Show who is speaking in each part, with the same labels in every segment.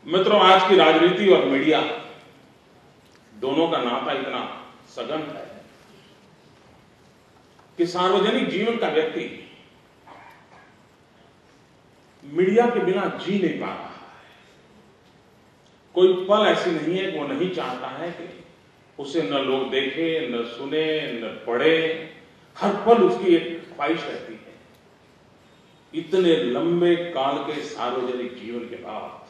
Speaker 1: मित्रों, आज की राजनीति और मीडिया दोनों का नाता इतना सघन है कि सार्वजनिक जीवन का व्यक्ति मीडिया के बिना जी नहीं पा रहा है। कोई पल ऐसी नहीं है कि वो नहीं चाहता है कि उसे न लोग देखें, न सुने, न पढ़े। हर पल उसकी एक ख्वाहिश रहती है। इतने लंबे काल के सार्वजनिक जीवन के बाद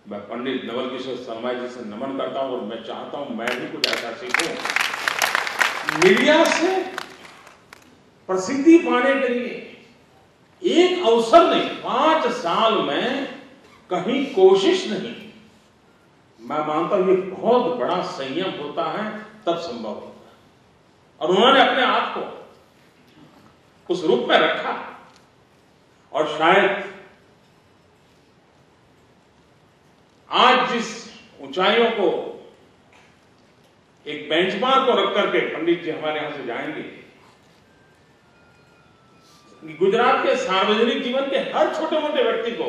Speaker 1: मैं पंडित नवल किशोर शर्मा जी से नमन करता हूं और मैं चाहता हूं मैं भी कुछ ऐसा सीखूं। मीडिया से प्रसिद्धि पाने के लिए एक अवसर नहीं, 5 साल में कहीं कोशिश नहीं। मैं मानता हूं ये बहुत बड़ा संयम होता है, तब संभव होता है। और उन्होंने अपने आप को उस रूप में रखा और शायद आज जिस ऊंचाइयों को एक बेंचमार्क को रख करके पंडित जी हमारे यहां से जाएंगे, गुजरात के सार्वजनिक जीवन के हर छोटे मोटे व्यक्ति को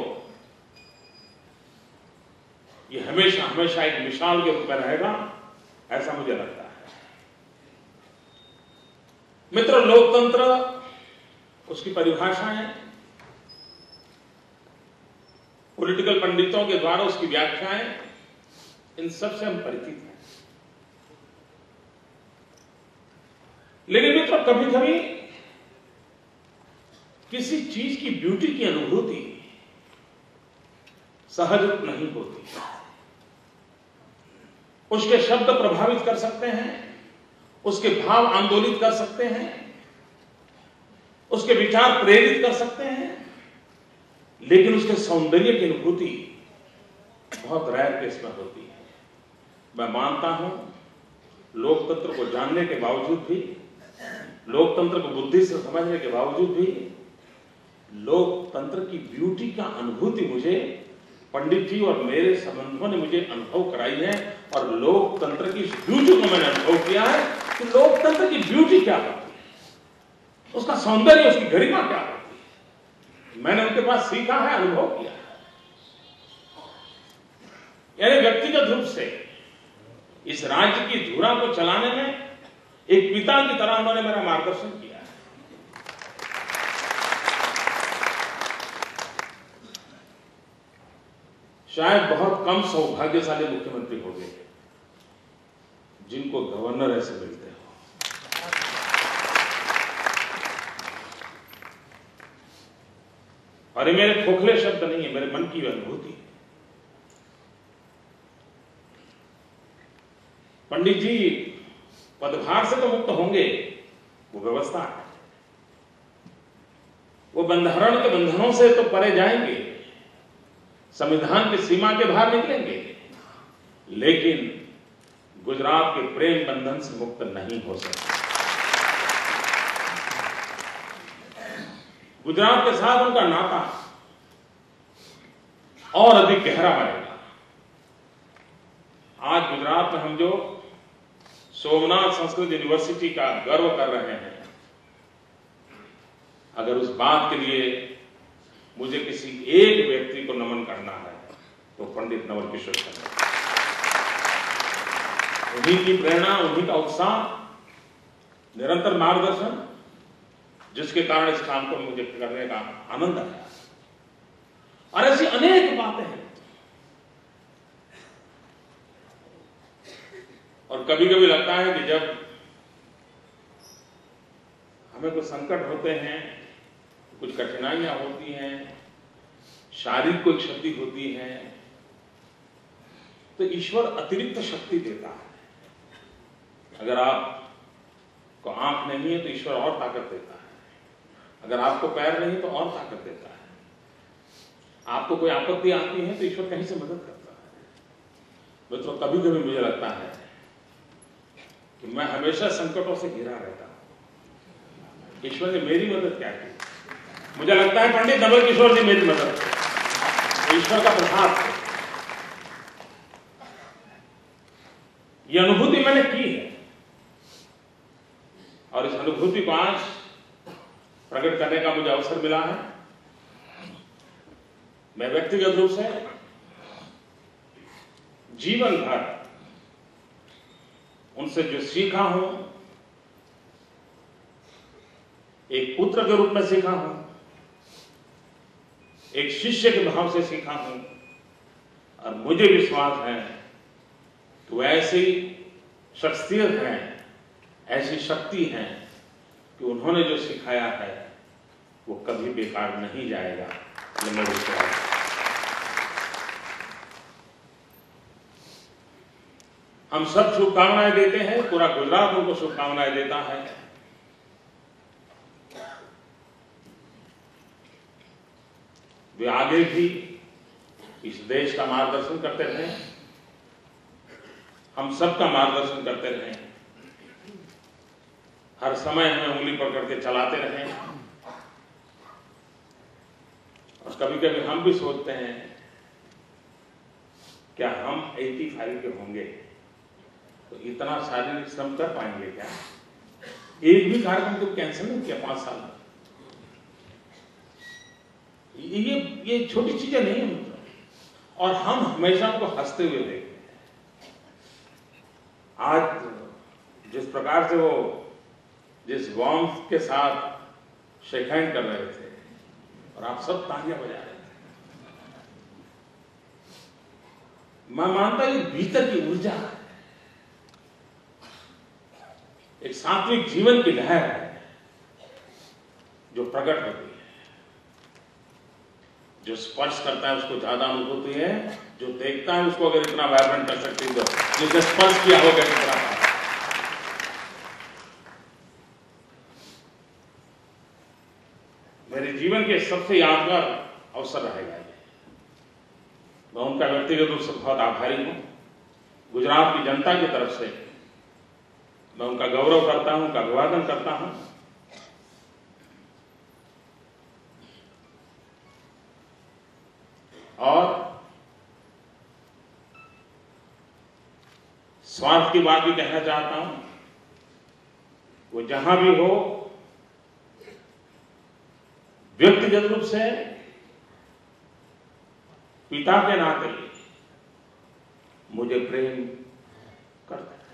Speaker 1: ये हमेशा हमेशा एक मिसाल के रूप में रहेगा, ऐसा मुझे लगता है। मित्रों, लोकतंत्र, उसकी परिभाषाएं पॉलिटिकल पंडितों के द्वारा उसकी व्याख्याएं, इन सबसे हम परिचित हैं। लेकिन मित्रों, कभी कभी किसी चीज की ब्यूटी की अनुभूति सहज नहीं होती। उसके शब्द प्रभावित कर सकते हैं, उसके भाव आंदोलित कर सकते हैं, उसके विचार प्रेरित कर सकते हैं, लेकिन उसके सौंदर्य की अनुभूति बहुत रेयर केस में होती है। मैं मानता हूं लोकतंत्र को जानने के बावजूद भी, लोकतंत्र को बुद्धि से समझने के बावजूद भी, लोकतंत्र की ब्यूटी का अनुभूति मुझे पंडित जी और मेरे संबंधों ने मुझे अनुभव कराई है। और लोकतंत्र की ब्यूटी को मैंने अनुभव किया है कि लोकतंत्र की ब्यूटी क्या होती है, उसका सौंदर्य, उसकी गरिमा क्या होती है। मैंने उनके पास सीखा है, अनुभव किया है। यानी व्यक्तिगत रूप से इस राज्य की धुरा को चलाने में एक पिता की तरह उन्होंने मेरा मार्गदर्शन किया है। शायद बहुत कम सौभाग्यशाली मुख्यमंत्री हो गए जिनको गवर्नर ऐसे मिलते हो। और ये मेरे खोखले शब्द नहीं है, मेरे मन की अनुभूति। पंडित जी पदभार से तो मुक्त होंगे, वो व्यवस्था है। वो बंधारण के बंधनों से तो परे जाएंगे, संविधान की सीमा के बाहर निकलेंगे, लेकिन गुजरात के प्रेम बंधन से मुक्त नहीं हो सकते। गुजरात के साथ उनका नाता और अधिक गहरा बनेगा। आज गुजरात में हम जो सोमनाथ संस्कृत यूनिवर्सिटी का गर्व कर रहे हैं, अगर उस बात के लिए मुझे किसी एक व्यक्ति को नमन करना है तो पंडित नवल किशोर शर्मा। उन्हीं की प्रेरणा, उन्हीं का उत्साह, निरंतर मार्गदर्शन, जिसके कारण इस काम को मुझे करने का आनंद आया। और ऐसी अनेक बातें हैं। और कभी कभी लगता है कि जब हमें कुछ संकट होते हैं, कुछ कठिनाइयां होती हैं, शारीरिक कोई क्षति होती है, तो ईश्वर अतिरिक्त शक्ति देता है। अगर आपको आंख नहीं है तो ईश्वर और ताकत देता है। अगर आपको पैर नहीं तो और ताकत देता है। आपको कोई आपत्ति आती है तो ईश्वर कहीं से मदद करता है। मित्रों, कभी कभी मुझे लगता है कि मैं हमेशा संकटों से घिरा रहता हूं। ईश्वर ने मेरी मदद क्या की? मुझे लगता है पंडित नवल किशोर जी मेरी मदद की। ईश्वर का प्रसाद है। यह अनुभूति मैंने की है और इस अनुभूति को आज प्रकट करने का मुझे अवसर मिला है। मैं व्यक्तिगत रूप से जीवन भर उनसे जो सीखा हूं, एक पुत्र के रूप में सीखा हूं, एक शिष्य के भाव से सीखा हूं, और मुझे विश्वास है कि वो ऐसी शख्सियत हैं, ऐसी शक्ति है कि उन्होंने जो सिखाया है वो कभी बेकार नहीं जाएगा। ये मेरा विश्वास है। हम सब शुभकामनाएं देते हैं, पूरा गुजरात उनको शुभकामनाएं देता है। वे आगे भी इस देश का मार्गदर्शन करते रहे, हम सबका मार्गदर्शन करते रहे, हर समय हमें उंगली पकड़ के चलाते रहे। और कभी कभी हम भी सोचते हैं क्या हम 85 के होंगे तो इतना शारीरिक श्रम कर पाएंगे क्या? एक भी कार्यक्रम तो कैंसिल नहीं किया 5 साल में। ये छोटी चीजें नहीं है मतलब। और हम हमेशा उनको हंसते हुए देखते हैं। आज जिस प्रकार से वो जिस वार्मथ के साथ शेक हैंड कर रहे थे और आप सब तालियां बजा रहे थे, मैं मानता हूं ये भीतर की ऊर्जा है, एक सात्विक जीवन की लहर है जो प्रकट होती है। जो स्पर्श करता है उसको ज्यादा अनुभूति है, जो देखता है उसको अगर इतना वाइब्रेंट कर सकती है तो जिसने स्पर्श किया होगा कितना। मेरे जीवन के सबसे यादगार अवसर रहेगा ये। मैं उनका व्यक्तिगत रूप से बहुत आभारी हूं। गुजरात की जनता की तरफ से मैं उनका गौरव करता हूं, उनका अभिवादन करता हूं। और स्वार्थ की बात भी कहना चाहता हूं, वो जहां भी हो व्यक्तिगत रूप से पिता के नाते मुझे प्रेम करता है।